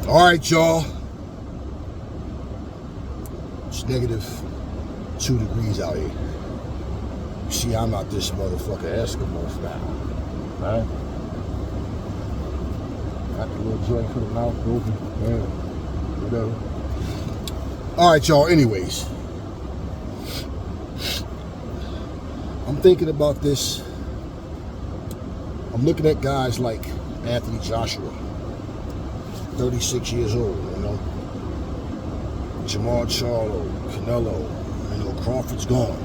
All right, y'all. It's negative 2 degrees out here. You see, I'm out this motherfucker Eskimo style. Right? Got the little joint for the mouth open. Yeah. Whatever. All right, y'all. Anyways, I'm thinking about this. I'm looking at guys like Anthony Joshua, 36 years old, you know. Jamal Charlo, Canelo, you know, Crawford's gone.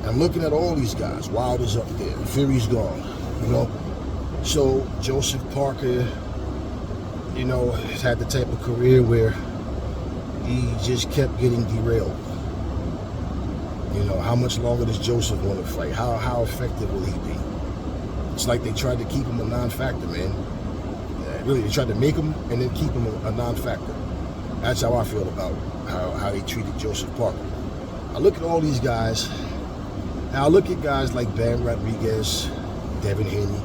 And I'm looking at all these guys. Wilder's up there, Fury's gone, you know. So Joseph Parker, you know, has had the type of career where he just kept getting derailed. You know, how much longer does Joseph want to fight? How effective will he be? It's like they tried to keep him a non-factor, man. Really, they tried to make him and then keep him a non-factor. That's how I feel about how they treated Joseph Parker. I look at all these guys, and I look at guys like Bam Rodriguez, Devin Haney,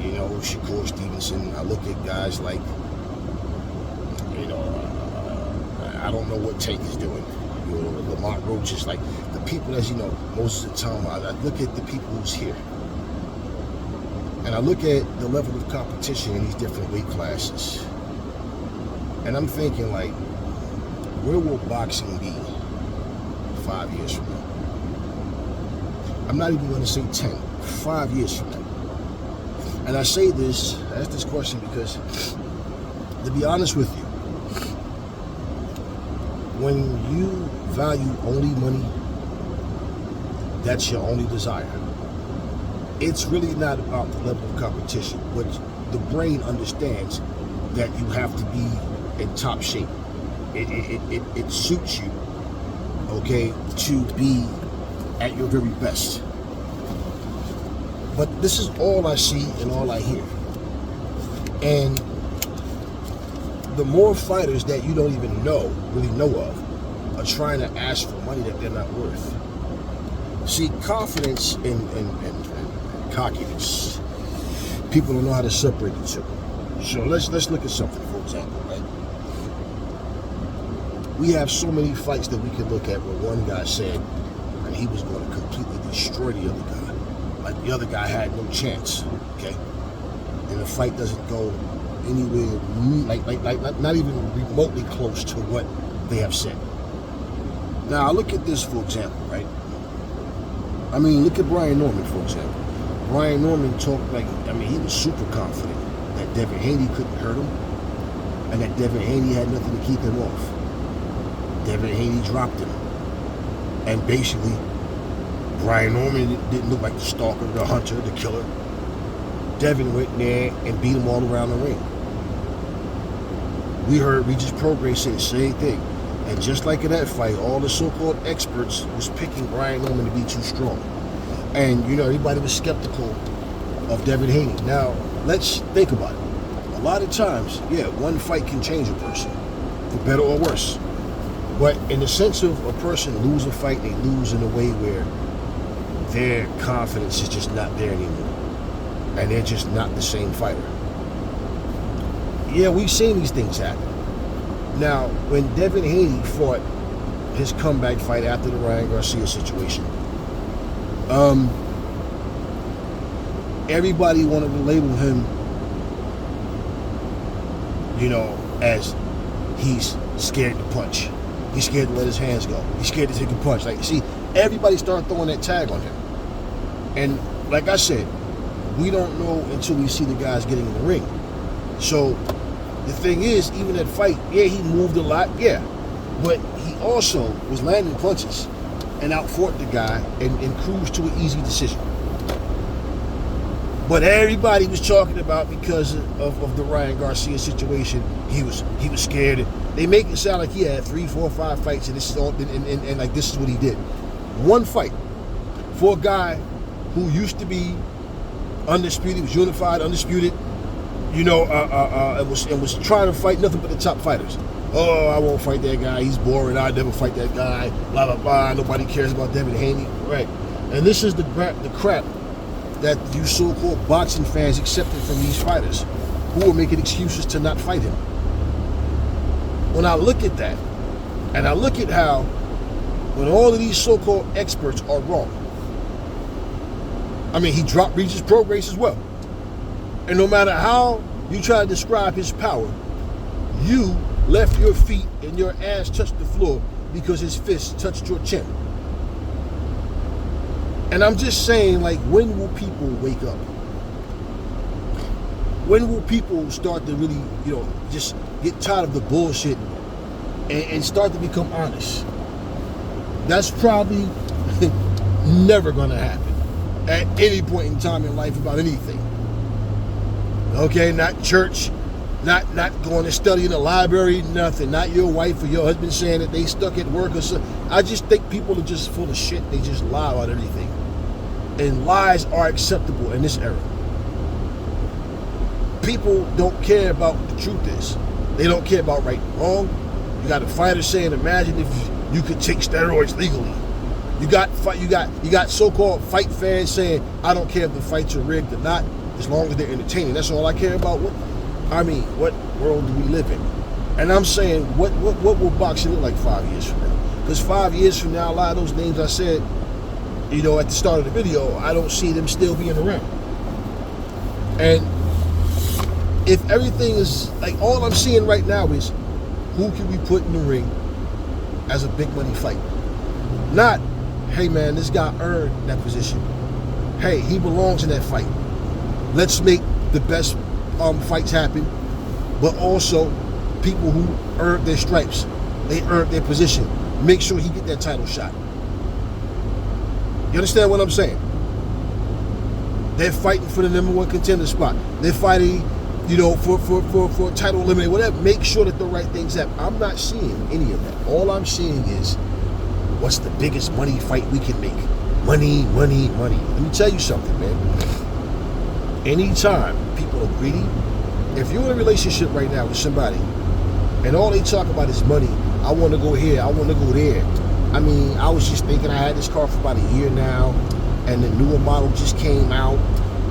you know, Shakur Stevenson. I look at guys like, you know, I don't know what Tank is doing. You know, Lamont Roach is like the people that's, you know, most of the time. I look at the people who's here. And I look at the level of competition in these different weight classes. And I'm thinking, like, where will boxing be 5 years from now? I'm not even going to say 10, 5 years from now. And I say this, I ask this question because, to be honest with you, when you value only money, that's your only desire. It's really not about the level of competition, but the brain understands that you have to be in top shape. It suits you, okay, to be at your very best. But this is all I see and all I hear. And the more fighters that you don't even really know of, are trying to ask for money that they're not worth. See, confidence and cockiness, people don't know how to separate the two. So let's look at something, for example, right? We have so many fights that we can look at where one guy said that he was going to completely destroy the other guy. Like the other guy had no chance, okay? And the fight doesn't go anywhere, like not even remotely close to what they have said. Now, I look at this, for example, right? I mean, look at Brian Norman, for example. Brian Norman talked like, I mean, he was super confident that Devin Haney couldn't hurt him and that Devin Haney had nothing to keep him off. Devin Haney dropped him. And basically, Brian Norman didn't look like the stalker, the hunter, the killer. Devin went in there and beat him all around the ring. We heard Regis Prograis say the same thing. And just like in that fight, all the so-called experts was picking Brian Norman to be too strong. And, you know, everybody was skeptical of Devin Haney. Now, let's think about it. A lot of times, yeah, one fight can change a person, for better or worse. But in the sense of a person lose a fight, they lose in a way where their confidence is just not there anymore. And they're just not the same fighter. Yeah, we've seen these things happen. Now, when Devin Haney fought his comeback fight after the Ryan Garcia situation, everybody wanted to label him, you know, as he's scared to punch. He's scared to let his hands go. He's scared to take a punch. Like, see, everybody started throwing that tag on him. And like I said, we don't know until we see the guys getting in the ring. So the thing is, even that fight, yeah, he moved a lot, yeah. But he also was landing punches and outfought the guy and cruised to an easy decision. But everybody was talking about because of the Ryan Garcia situation, he was scared. They make it sound like he had 3, 4, 5 fights and this is all and like this is what he did. One fight for a guy who used to be undisputed, was unified, undisputed, you know, and was trying to fight nothing but the top fighters. Oh, I won't fight that guy. He's boring. I'll never fight that guy. Blah, blah, blah. Nobody cares about Devin Haney. Right. And this is the crap that you so-called boxing fans accepted from these fighters. who are making excuses to not fight him. When I look at that, and I look at how, when all of these so-called experts are wrong, I mean, he dropped Regis Prograis as well. And no matter how you try to describe his power, you left your feet and your ass touched the floor because his fist touched your chin. And I'm just saying, like, when will people wake up? When will people start to really, just get tired of the bullshit and start to become honest? That's probably never going to happen at any point in time in life about anything. Okay, not church, not going to study in the library, nothing. Not your wife or your husband saying that they stuck at work or something. I just think people are just full of shit. They just lie about everything. And lies are acceptable in this era. People don't care about what the truth is. They don't care about right and wrong. You got a fighter saying, imagine if you could take steroids legally. You got so-called fight fans saying, I don't care if the fights are rigged or not, as long as they're entertaining. That's all I care about. What world do we live in? And I'm saying, what will boxing look like 5 years from now? Because 5 years from now, a lot of those names I said, at the start of the video, I don't see them still being around. And if everything is, like, all I'm seeing right now is who can we put in the ring as a big money fight? Not, hey man, this guy earned that position. Hey, he belongs in that fight. Let's make the best fights happen, but also people who earned their stripes. They earned their position. Make sure he get that title shot. You understand what I'm saying? They're fighting for the #1 contender spot. They're fighting, for a title eliminator, whatever. Make sure that the right things happen. I'm not seeing any of that. All I'm seeing is, what's the biggest money fight we can make? Money, money, money. Let me tell you something, man. Anytime people are greedy, if you're in a relationship right now with somebody, and all they talk about is money, I want to go here, I want to go there. I mean, I was just thinking, I had this car for about a year now, and the newer model just came out,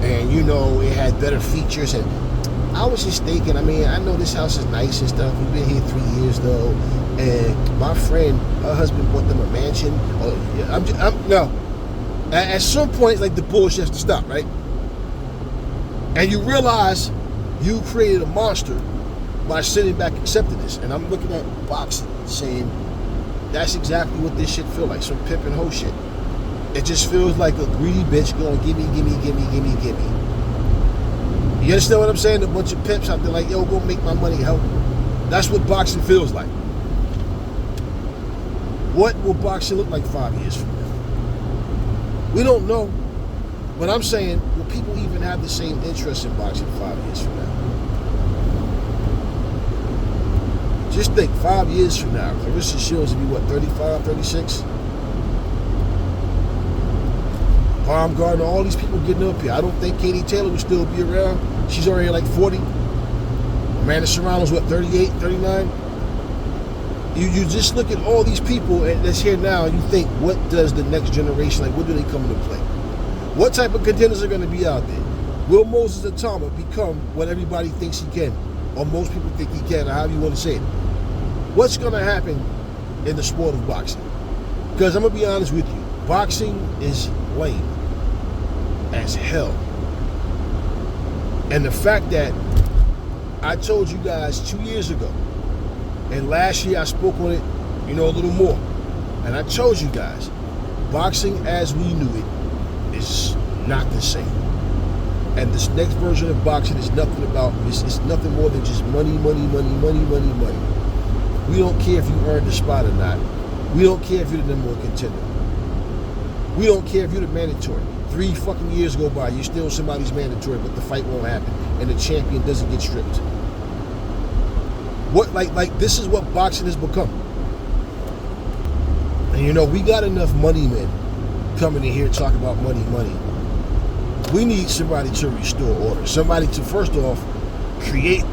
and it had better features, and I was just thinking, I know this house is nice and stuff. We've been here 3 years though, and my friend, her husband bought them a mansion. No. At some point, like, the bullshit has to stop, right? And you realize you created a monster by sitting back accepting this. And I'm looking at boxing saying, that's exactly what this shit feel like, some pimp and hoe shit. It just feels like a greedy bitch going, gimme, gimme, gimme, gimme, gimme. You understand what I'm saying? A bunch of pimps out there like, yo, go make my money, help. That's what boxing feels like. What will boxing look like 5 years from now? We don't know. But I'm saying, will people even have the same interest in boxing 5 years from now? Just think, 5 years from now, Claressa Shields will be, what, 35, 36? Baumgartner, all these people getting up here. I don't think Katie Taylor will still be around. She's already like 40. Amanda Serrano's, what, 38, 39? You just look at all these people that's here now, and you think, what does the next generation, like, what do they come into play? What type of contenders are going to be out there? Will Moses Atama become what everybody thinks he can, or most people think he can, or however you want to say it? What's going to happen in the sport of boxing? Because I'm going to be honest with you, boxing is lame as hell. And the fact that I told you guys 2 years ago, and last year I spoke on it, a little more, and I told you guys, boxing as we knew it is not the same. And this next version of boxing is nothing about, it's nothing more than just money, money, money, money, money, money. We don't care if you earned the spot or not. We don't care if you're the #1 contender. We don't care if you're the mandatory. 3 fucking years go by, you're still somebody's mandatory, but the fight won't happen, and the champion doesn't get stripped. What, like this is what boxing has become. And we got enough money men coming in here talking about money, money. We need somebody to restore order. Somebody to, first off, create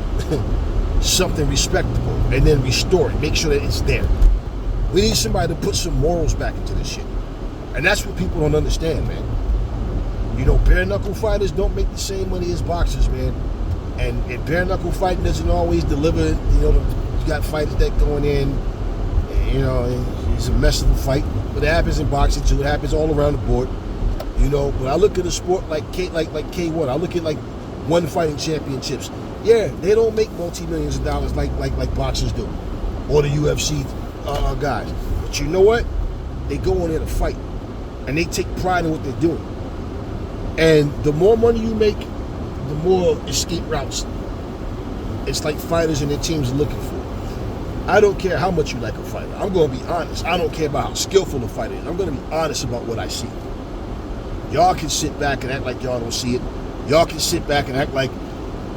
something respectable and then restore it. Make sure that it's there. We need somebody to put some morals back into this shit. And that's what people don't understand, man. Bare knuckle fighters don't make the same money as boxers, man. And bare knuckle fighting doesn't always deliver. You got fighters that going in, it's a mess of a fight. But it happens in boxing too. It happens all around the board. When I look at a sport like K1, I look at like one fighting championships. Yeah, they don't make multi-millions of dollars like boxers do, or the UFC guys. But you know what? They go in there to fight, and they take pride in what they're doing. And the more money you make, the more escape routes it's like fighters and their teams are looking for. I don't care how much you like a fighter. I'm going to be honest. I don't care about how skillful the fighter is. I'm going to be honest about what I see. Y'all can sit back and act like y'all don't see it. Y'all can sit back and act like,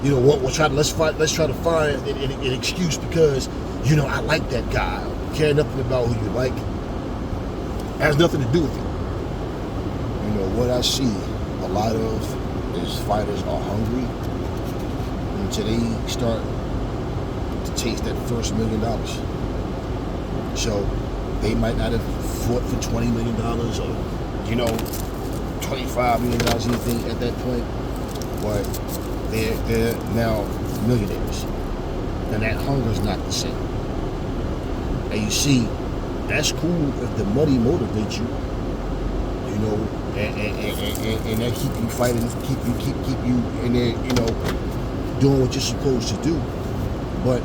let's try to find an excuse because, I like that guy. I don't care nothing about who you like. It has nothing to do with it. What I see a lot of is fighters are hungry until they start to taste that first $1 million. So they might not have fought for $20 million or, $25 million anything at that point, but they're now millionaires. And that hunger's not the same. And you see, that's cool if the money motivates you, and that keep you fighting, keep you in there, doing what you're supposed to do. But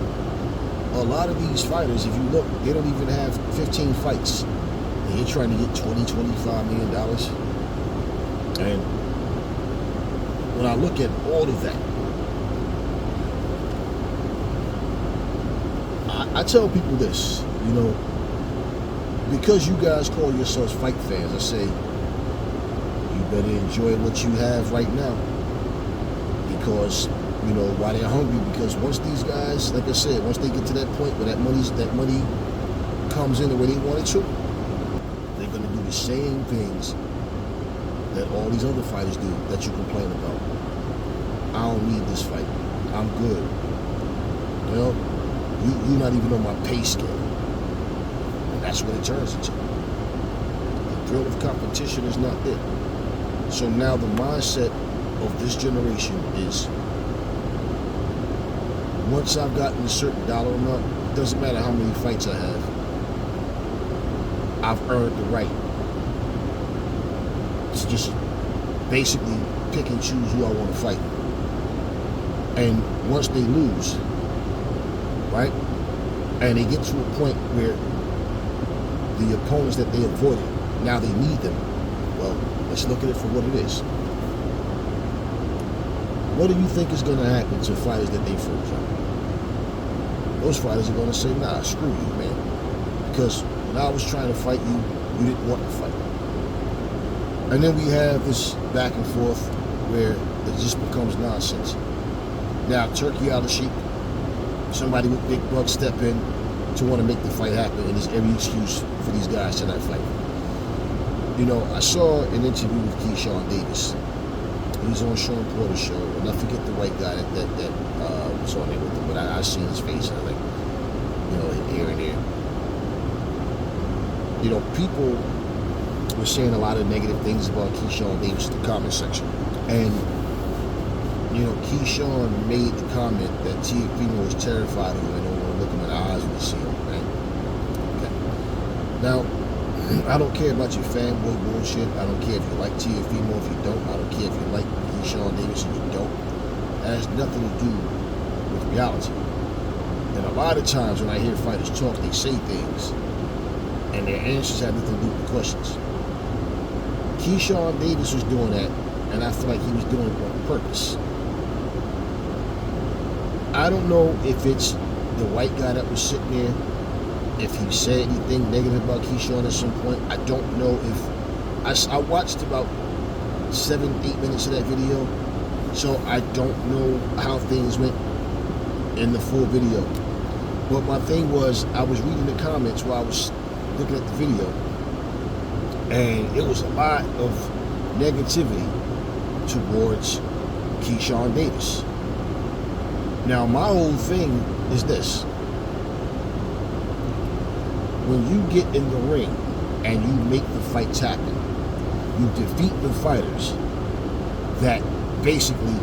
a lot of these fighters, if you look, they don't even have 15 fights. And you're trying to get $20-25 million. And when I look at all of that, I tell people this, because you guys call yourselves fight fans, I say, you better enjoy what you have right now. Because, why they're hungry, because once these guys, like I said, once they get to that point where that money comes in the way they want it to, they're going to do the same things that all these other fighters do that you complain about. I don't need this fight. I'm good. You're not even on my pay scale. And that's what it turns into. The thrill of competition is not there. So now the mindset of this generation is, once I've gotten a certain dollar amount, it doesn't matter how many fights I have, I've earned the right to just basically pick and choose who I want to fight. And once they lose, right, and they get to a point where the opponents that they avoided, now they need them, well, let's look at it for what it is. What do you think is going to happen to fighters that they froze on? Those fighters are going to say, nah, screw you, man. Because when I was trying to fight you, you didn't want to fight. And then we have this back and forth where it just becomes nonsense. Now, turkey out of sheep, somebody with big bucks step in to want to make the fight happen, and there's every excuse for these guys to not fight. I saw an interview with Keyshawn Davis. He was on Sean Porter's show, and I forget the white guy that was on there with him, but I seen his face, and I'm like, here and there. People were saying a lot of negative things about Keyshawn Davis in the comment section. And, Keyshawn made the comment that Teofimo was terrified of him and don't want to look him in the eyes when you see him, right? Okay. Now, I don't care about your fanboy bullshit. I don't care if you like Teofimo, if you don't. I don't care if you like Keyshawn Davis and you don't. That has nothing to do with reality. And a lot of times when I hear fighters talk, they say things, and their answers have nothing to do with the questions. Keyshawn Davis was doing that, and I feel like he was doing it on purpose. I don't know if it's the white guy that was sitting there, if he said anything negative about Keyshawn at some point. I don't know if... I watched about 7-8 minutes of that video, so I don't know how things went in the full video. But my thing was, I was reading the comments while I was looking at the video, and it was a lot of negativity towards Keyshawn Davis. Now, my whole thing is this. When you get in the ring and you make the fights happen, you defeat the fighters that basically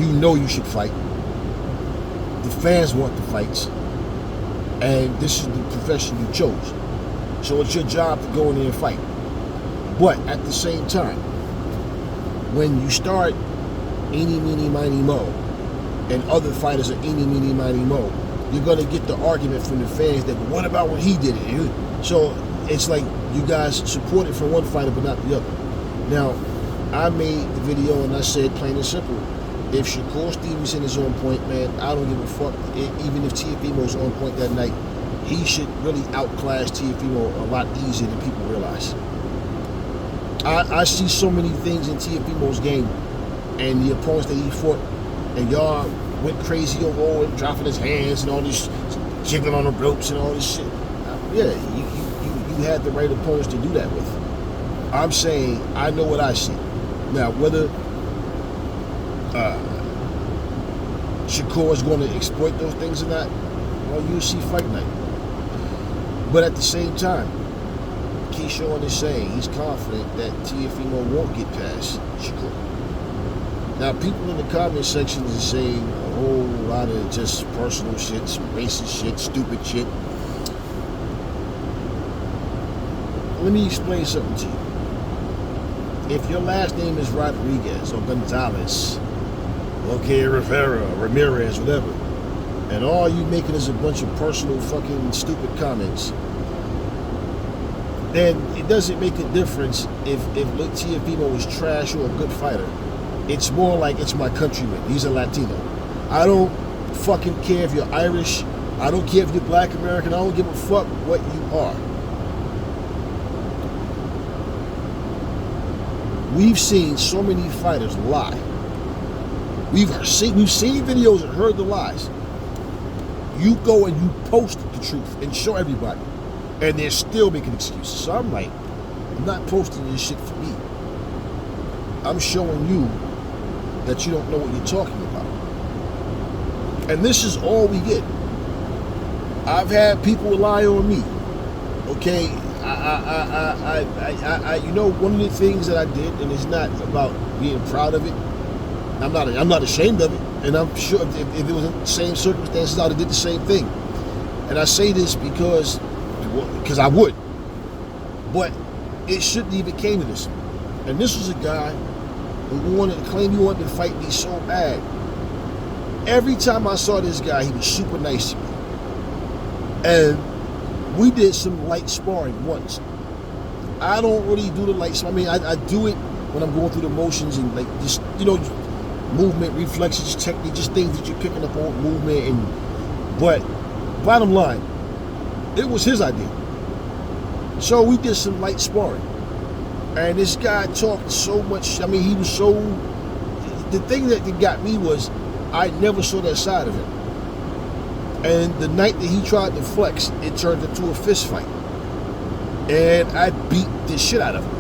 You know you should fight. The fans want the fights. And this is the profession you chose. So it's your job to go in there and fight. But at the same time, when you start eeny, meeny, miny, mo, and other fighters are eeny, meeny, miny, mo, you're going to get the argument from the fans that, what about when he did it? So it's like you guys support it for one fighter but not the other. Now, I made the video and I said plain and simple, if Shakur Stevenson is on point, man, I don't give a fuck. Even if Teofimo's on point that night, he should really outclass Teofimo a lot easier than people realize. I see so many things in Teofimo's game and the opponents that he fought, and y'all went crazy over him, dropping his hands and all this, jiggling on the ropes and all this shit. Yeah, you had the right opponents to do that with. I'm saying I know what I see. Now, whether Shakur is going to exploit those things or not, well, you'll see fight night. But at the same time, Keyshawn is saying he's confident that Teofimo won't get past Shakur. Now, people in the comment sections are saying a whole lot of just personal shit, some racist shit, stupid shit. Let me explain something to you. If your last name is Rodriguez or Gonzalez, okay, Rivera, Ramirez, whatever, and all you making is a bunch of personal fucking stupid comments, then it doesn't make a difference if Teofimo is trash or a good fighter. It's more like it's my countryman. He's a Latino. I don't fucking care if you're Irish. I don't care if you're Black American. I don't give a fuck what you are. We've seen so many fighters lie. We've seen videos and heard the lies. You go and you post the truth and show everybody, and they're still making excuses. So I'm like, I'm not posting this shit for me. I'm showing you that you don't know what you're talking about. And this is all we get. I've had people lie on me. Okay, you know, one of the things that I did, and it's not about being proud of it. I'm not ashamed of it, and I'm sure if it was the same circumstances, I'd have did the same thing. And I say this because I would, but it shouldn't even came to this. And this was a guy who claimed he wanted to fight me so bad. Every time I saw this guy, he was super nice to me, and we did some light sparring once. I don't really do the light sparring. I mean, I do it when I'm going through the motions and like just, you know, movement, reflexes, technique, just things that you're picking up on movement. But bottom line, it was his idea. So we did some light sparring. And this guy talked so much. I mean, he was so... The thing that got me was I never saw that side of him. And the night that he tried to flex, it turned into a fist fight. And I beat the shit out of him.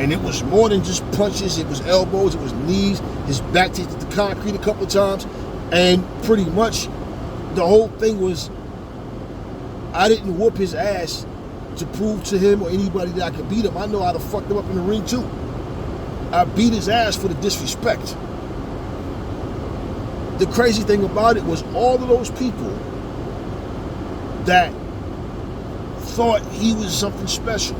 And it was more than just punches. It was elbows, it was knees. His back hit the concrete a couple of times. And pretty much the whole thing was I didn't whoop his ass to prove to him or anybody that I could beat him. I know how to fuck him up in the ring too. I beat his ass for the disrespect. The crazy thing about it was all of those people that thought he was something special,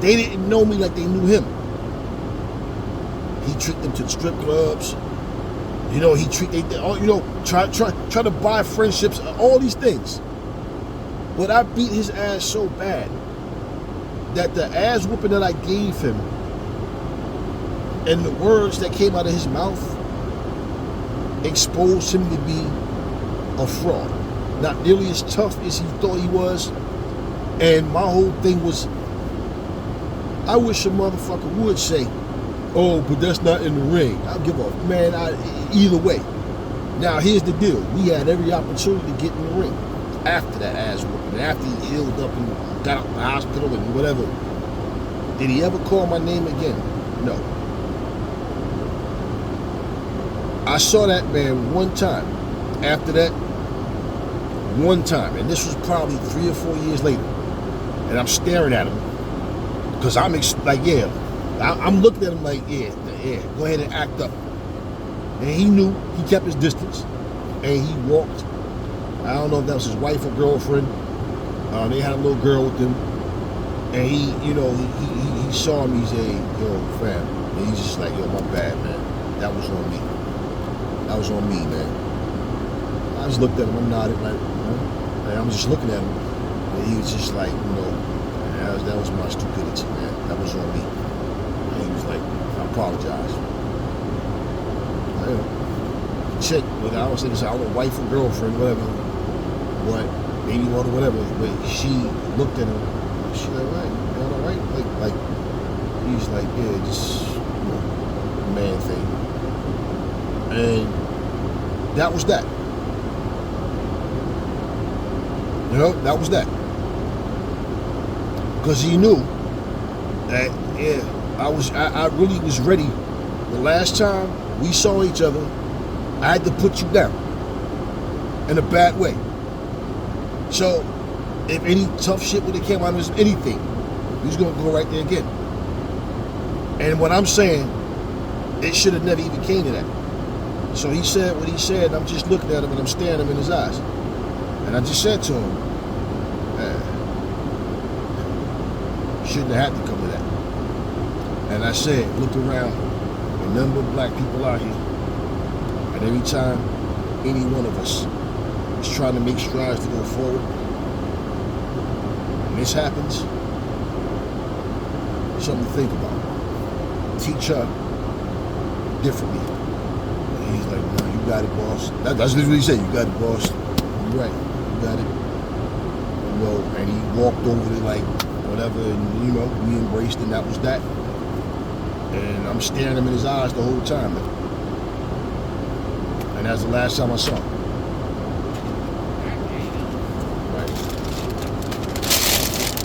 they didn't know me like they knew him. He took them to strip clubs. You know, try to buy friendships, all these things. But I beat his ass so bad that the ass whooping that I gave him and the words that came out of his mouth exposed him to be a fraud. Not nearly as tough as he thought he was. And my whole thing was, I wish a motherfucker would say, oh, but that's not in the ring. I'll give up. Man, either way. Now, here's the deal. We had every opportunity to get in the ring after that ass whooping, after he healed up and got out of the hospital and whatever. Did he ever call my name again? No. I saw that man one time. After that, one time. And this was probably 3 or 4 years later. And I'm staring at him. Because I'm looking at him like, yeah, yeah, go ahead and act up. And he knew, he kept his distance. And he walked. I don't know if that was his wife or girlfriend. They had a little girl with them. And he, you know, he saw me, he said, yo, fam. And he's just like, yo, my bad, man. That was on me. That was on me, man. I just looked at him, I nodded, like, you know, and I'm just looking at him. And he was just like, you know, that was my stupidity, man. That was on me. And he was like, I apologize. Chick, but I don't say this, I don't know, wife or girlfriend, whatever, what, anyone or whatever, but she looked at him, she like, right, you all right? Like, he's like, yeah, just, you know, man thing. And that was that. You know, that was that. Because he knew that, yeah, I really was ready. The last time we saw each other, I had to put you down in a bad way. So if any tough shit would have came out of anything, he was gonna go right there again. And what I'm saying, it should have never even came to that. So he said what he said, and I'm just looking at him and I'm staring him in his eyes. And I just said to him, shouldn't have had to come to that. And I said, look around, and none but black people out here. And every time any one of us is trying to make strides to go forward, and this happens, something to think about. Teach her differently. And he's like, no, you got it, boss. That's literally what he said, you got it, boss. You're right, you got it. You know, and he walked over to like, whatever, and you know, we embraced, and that was that. And I'm staring him in his eyes the whole time, man. And that's the last time I saw him. Right.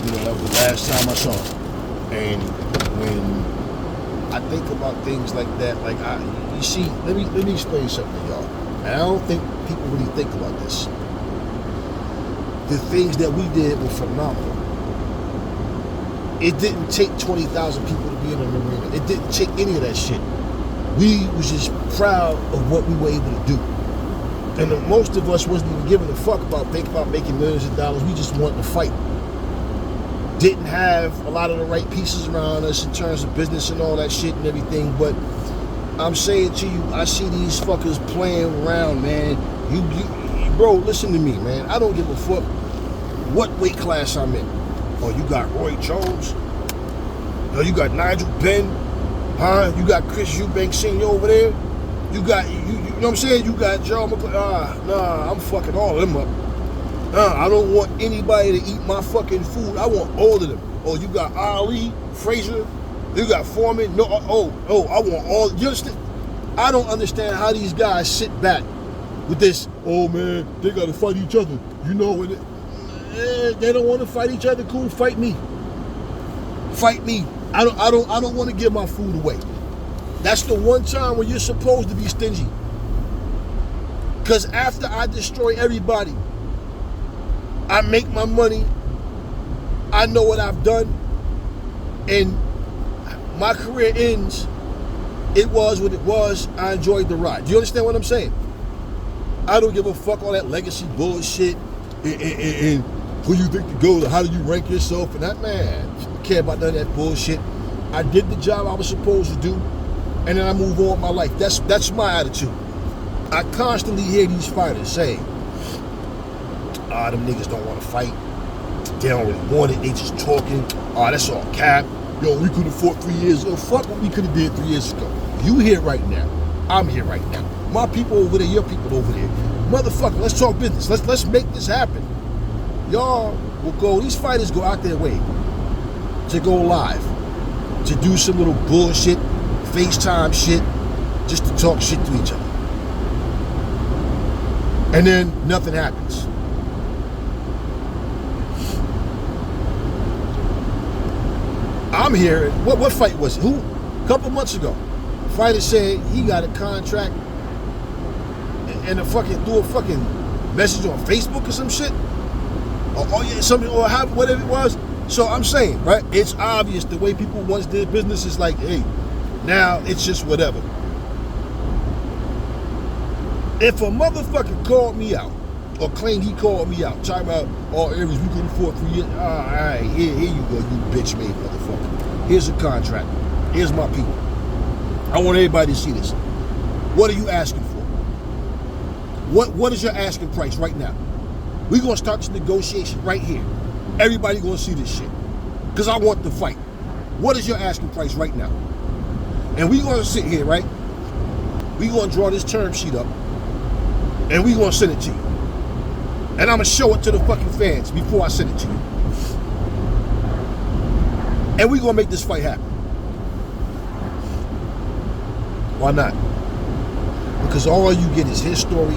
You know, that was the last time I saw him. And when I think about things like that, like you see, let me explain something to y'all. And I don't think people really think about this. The things that we did were phenomenal. It didn't take 20,000 people to be in an arena. It didn't take any of that shit. We was just proud of what we were able to do. And most of us wasn't even giving a fuck about making millions of dollars. We just wanted to fight. Didn't have a lot of the right pieces around us in terms of business and all that shit and everything. But I'm saying to you, I see these fuckers playing around, man. You bro, listen to me, man. I don't give a fuck what weight class I'm in. Oh, you got Roy Jones? Oh, you got Nigel Benn? Huh? You got Chris Eubank Sr. over there? You got, you know what I'm saying? You got Joe McClellan. Nah, I'm fucking all of them up. I don't want anybody to eat my fucking food. I want all of them. Oh, you got Ali, Frazier, you got Foreman. No, I want all. You understand? I don't understand how these guys sit back with this. Oh man, they gotta fight each other. You know when they don't want to fight each other. Cool, fight me. Fight me. I don't want to give my food away. That's the one time when you're supposed to be stingy. Because after I destroy everybody, I make my money, I know what I've done, and my career ends. It was what it was. I enjoyed the ride. Do you understand what I'm saying? I don't give a fuck all that legacy bullshit and who you think to go, how do you rank yourself, and that, man, I don't care about none of that bullshit. I did the job I was supposed to do, and then I move on with my life. That's my attitude. I constantly hear these fighters say, them niggas don't want to fight. They don't really want it. They just talking. That's all cap. Yo, we could have fought 3 years ago. Fuck what we could have did 3 years ago. You here right now. I'm here right now. My people over there, your people over there. Motherfucker, let's talk business. Let's make this happen. Y'all will go, these fighters go out their way to go live, to do some little bullshit, FaceTime shit, just to talk shit to each other. And then nothing happens. I'm here. What fight was it? Who? A couple months ago, the fighter said he got a contract and threw a fucking message on Facebook or some shit, or whatever it was. So I'm saying, right? It's obvious the way people once did business is like, hey, Now it's just whatever. If a motherfucker called me out or claimed he called me out, talking about, oh, Aries, we couldn't afford 3 years. All right, here you go, you bitch made motherfucker. Here's a contract. Here's my people. I want everybody to see this. What are you asking for? What is your asking price right now? We're going to start this negotiation right here. Everybody going to see this shit. Because I want the fight. What is your asking price right now? And we're going to sit here, right? We're going to draw this term sheet up. And we're going to send it to you. And I'm going to show it to the fucking fans before I send it to you. And we're going to make this fight happen. Why not? Because all you get is his story,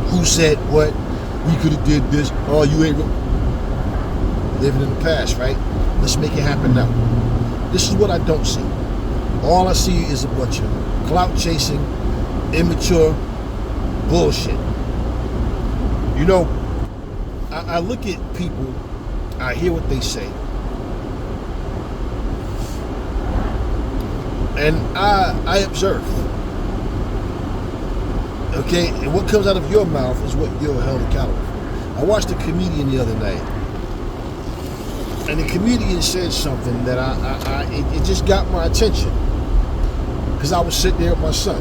who said what, we could have did this, oh, you ain't living in the past, right? Let's make it happen now. This is what I don't see. All I see is a bunch of clout chasing, immature bullshit. You know, I look at people, I hear what they say, and I observe. Okay, and what comes out of your mouth is what you're held accountable for. I watched a comedian the other night, and the comedian said something that it just got my attention, because I was sitting there with my son.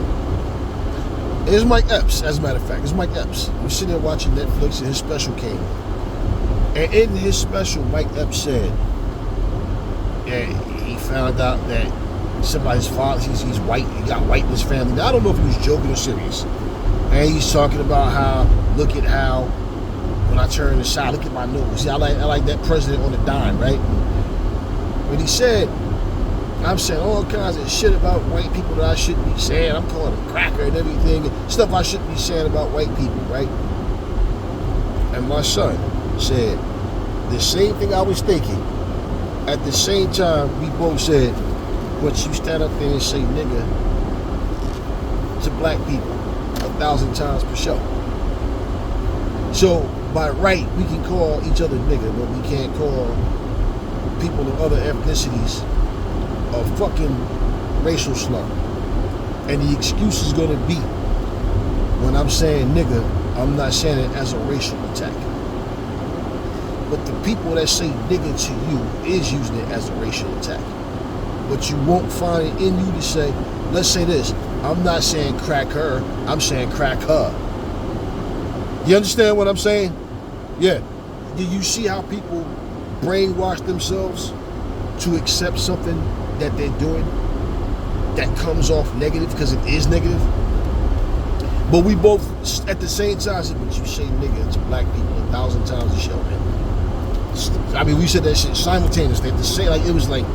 It was Mike Epps, as a matter of fact. It's Mike Epps. We were sitting there watching Netflix, and his special came. And in his special, Mike Epps said, and he found out that somebody's father, he's white, he got white in his family. Now, I don't know if he was joking or serious. And he's talking about how, look at how, when I turn the shot, look at my nose. See, I like that president on the dime, right? When he said, I'm saying all kinds of shit about white people that I shouldn't be saying. I'm calling them cracker and everything, and stuff I shouldn't be saying about white people, right? And my son said the same thing I was thinking. At the same time, we both said, but you stand up there and say nigga to black people 1,000 times per show. So by right, we can call each other nigga, but we can't call people of other ethnicities a fucking racial slur. And the excuse is gonna be, when I'm saying nigga, I'm not saying it as a racial attack. But the people that say nigga to you is using it as a racial attack. But you won't find it in you to say, let's say this, I'm not saying crack her, I'm saying crack her. You understand what I'm saying? Yeah. Do you see how people brainwash themselves to accept something that they're doing that comes off negative because it is negative? But we both, at the same time, said, but you say nigga to black people 1,000 times a show, man. I mean, we said that shit simultaneously. At the same, like, it was like,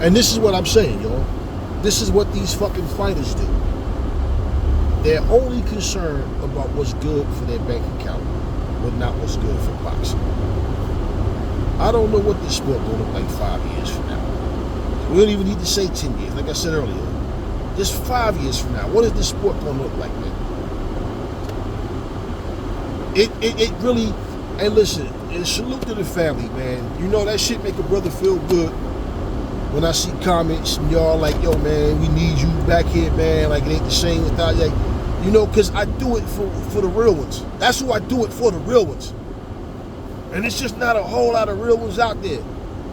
and this is what I'm saying, yo. This is what these fucking fighters do. They're only concerned about what's good for their bank account, but not what's good for boxing. I don't know what this sport will look like 5 years from now. We don't even need to say 10 years, like I said earlier. Just 5 years from now, what is this sport going to look like, man? It really, and listen, and salute to the family, man. You know, that shit make a brother feel good when I see comments and y'all like, yo, man, we need you back here, man. Like, it ain't the same without you. Like, you know, because I do it for the real ones. That's who I do it for, the real ones. And it's just not a whole lot of real ones out there.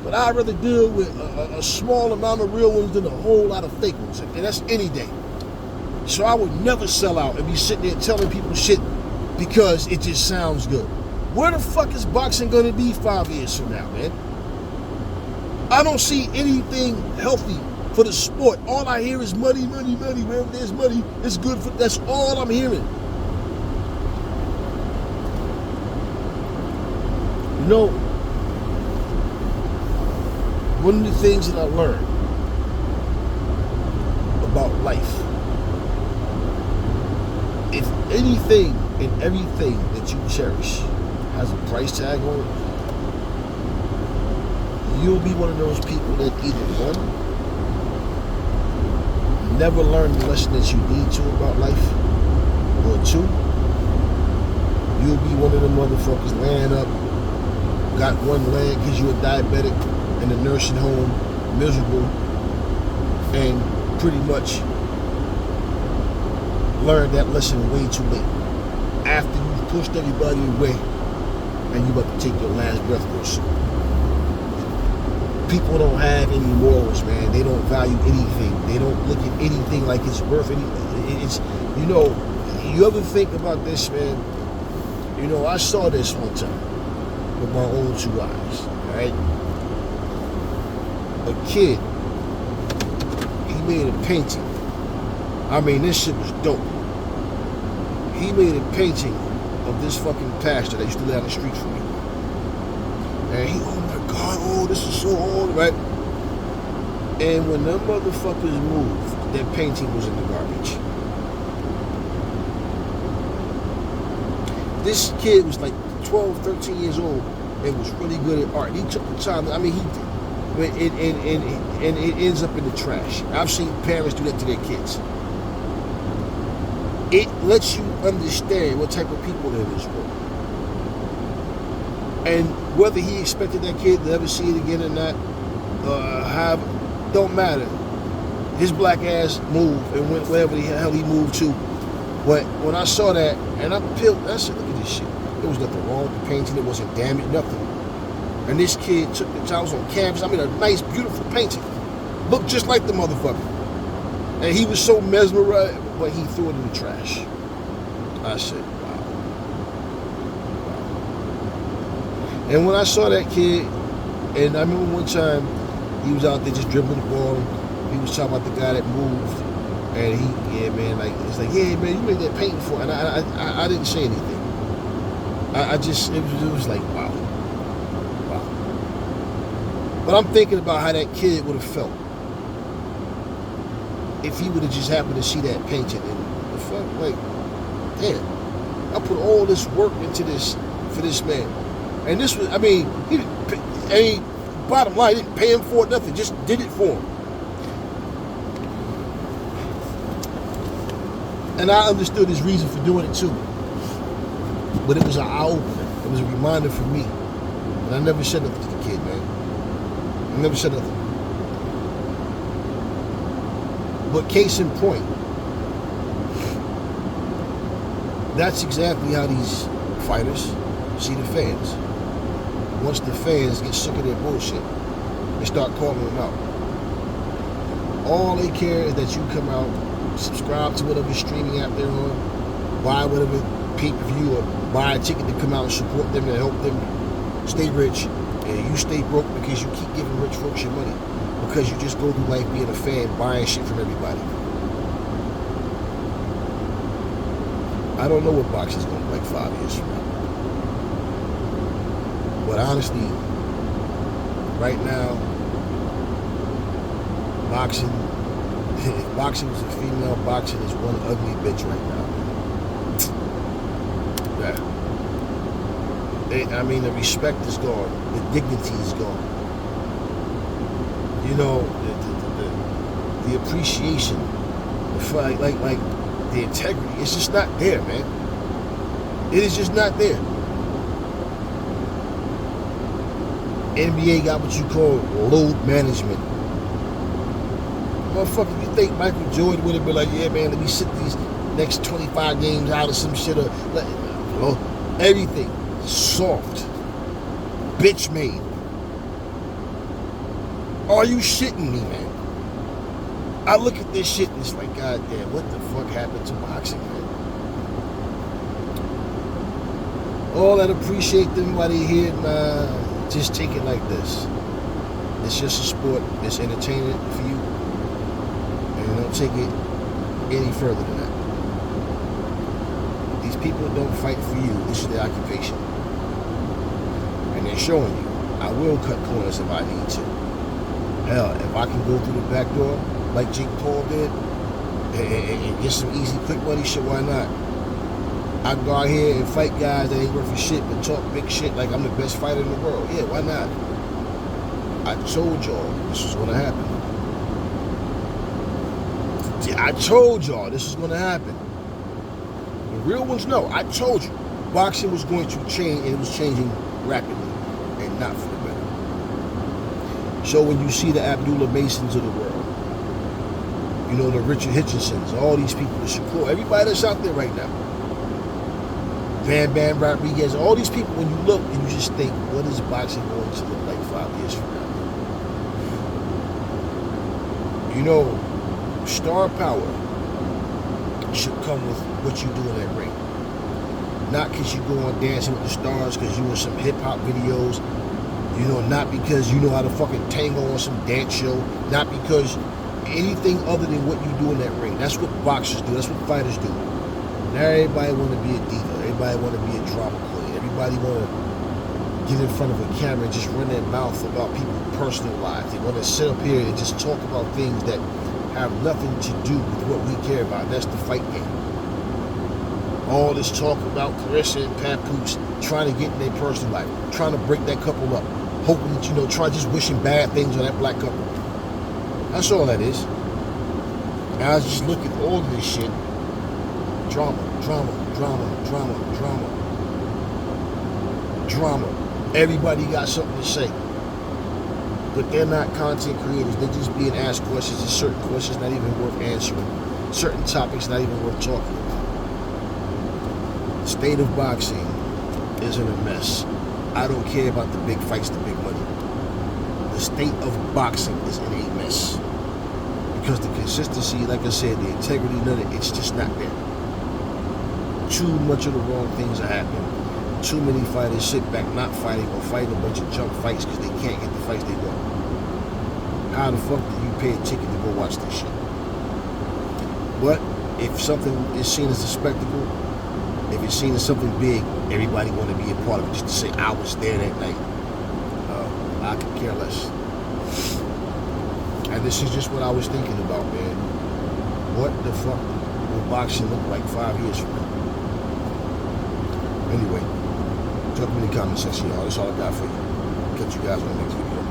But I'd rather deal with a small amount of real ones than a whole lot of fake ones. And that's any day. So I would never sell out and be sitting there telling people shit because it just sounds good. Where the fuck is boxing going to be 5 years from now, man? I don't see anything healthy for the sport. All I hear is money, money, money. Wherever there's money, it's good for. That's all I'm hearing. You know, one of the things that I learned about life, if anything and everything that you cherish has a price tag on it, you'll be one of those people that either one, never learn the lesson that you need to about life, or two, you'll be one of them motherfuckers laying up, got one leg because you're a diabetic in a nursing home, miserable, and pretty much learned that lesson way too late. After you've pushed everybody away and you about to take your last breath real soon. People don't have any morals, man. They don't value anything. They don't look at anything like it's worth anything. It's, you know, you ever think about this, man? You know, I saw this one time with my own two eyes, right? A kid, he made a painting. I mean, this shit was dope. He made a painting of this fucking pastor that used to live down the street from me. And he, oh my God, oh, this is so old, right? And when them motherfuckers moved, their painting was in the garbage. This kid was like 12, 13 years old and was really good at art. He took the time, I mean, he did. And it ends up in the trash. I've seen parents do that to their kids. It lets you understand what type of people live in this world. And whether he expected that kid to ever see it again or not, don't matter. His black ass moved and went wherever the hell he moved to. But when I saw that, and I said, look at this shit. There was nothing wrong with the painting. It wasn't damaged, nothing. And this kid took the time, was on campus. I mean, a nice, beautiful painting. Looked just like the motherfucker. And he was so mesmerized, but he threw it in the trash. I said, wow. And when I saw that kid, and I remember one time, he was out there just dribbling the ball. He was talking about the guy that moved. And he, yeah, man, like, it's like, yeah, man, you made that painting for it. And I didn't say anything. It was like, wow. Wow. But I'm thinking about how that kid would have felt if he would have just happened to see that painting and the fuck, like, damn, I put all this work into this for this man. And this was, I mean, bottom line, he didn't pay him for it, nothing, just did it for him. And I understood his reason for doing it too. But it was an eye-opener. It was a reminder for me. And I never said nothing to the kid, man. I never said nothing. But case in point, that's exactly how these fighters see the fans. Once the fans get sick of their bullshit, they start calling them out. All they care is that you come out, subscribe to whatever streaming app they're on, buy whatever pay-per-view, or buy a ticket to come out and support them and help them stay rich, and you stay broke because you keep giving rich folks your money, because you just go through life being a fan, buying shit from everybody. I don't know what boxing's going to be like 5 years from now. But honestly, right now, boxing, if boxing was a female, boxing is one ugly bitch right now. Yeah. I mean, the respect is gone. The dignity is gone. You know, the appreciation, like the integrity, it's just not there, man. It is just not there. NBA got what you call load management. Motherfucker, you think Michael Jordan would have been like, yeah, man, let me sit these next 25 games out of some shit, or everything soft, bitch made. Are you shitting me, man? I look at this shit and it's like, God damn, what the fuck happened to boxing, man? All that appreciate them while they here, nah, just take it like this. It's just a sport. It's entertainment for you. And don't take it any further than that. These people don't fight for you. This is their occupation. And they're showing you, I will cut corners if I need to. Hell, if I can go through the back door like Jake Paul did and get some easy, quick money, shit, why not? I can go out here and fight guys that ain't worth a shit but talk big shit like I'm the best fighter in the world. Yeah, why not? I told y'all this was going to happen. I told y'all this was going to happen. The real ones know. I told you. Boxing was going to change, and it was changing rapidly, and not for the better. So when you see the Abdullah Masons of the world, You know, the Richard Hitchensons, all these people, the Shakur, everybody that's out there right now. Bam Rodriguez, all these people, when you look and you just think, what is boxing going to look like 5 years from now? You know, star power should come with what you do in that ring. Not because you go on Dancing with the Stars, because you in some hip-hop videos, you know, not because you know how to fucking tango on some dance show, not because anything other than what you do in that ring. That's what boxers do. That's what fighters do. Now everybody want to be a diva. Everybody want to be a drama queen. Everybody want to get in front of a camera and just run their mouth about people's personal lives. They want to sit up here and just talk about things that have nothing to do with what we care about. That's the fight game. All this talk about Clarissa and Papoose trying to get in their personal life, trying to break that couple up, hoping that, you know, just wishing bad things on that black couple. That's all that is. And I was just looking at all of this shit. Drama. Everybody got something to say. But they're not content creators. They're just being asked questions, and certain questions not even worth answering. Certain topics not even worth talking about. The state of boxing is in a mess. I don't care about the big fights, the big money. The state of boxing is in a mess. Because the consistency, like I said, the integrity, none of it, it's just not there. Too much of the wrong things are happening. Too many fighters sit back not fighting or fighting a bunch of junk fights because they can't get the fights they want. How the fuck do you pay a ticket to go watch this shit? But if something is seen as a spectacle, if it's seen as something big, everybody want to be a part of it. Just to say, I was there that night. I could care less. And this is just what I was thinking about, man. What the fuck will boxing look like 5 years from now? Anyway, drop me in the comment section, y'all. That's all I got for you. Catch you guys on the next video.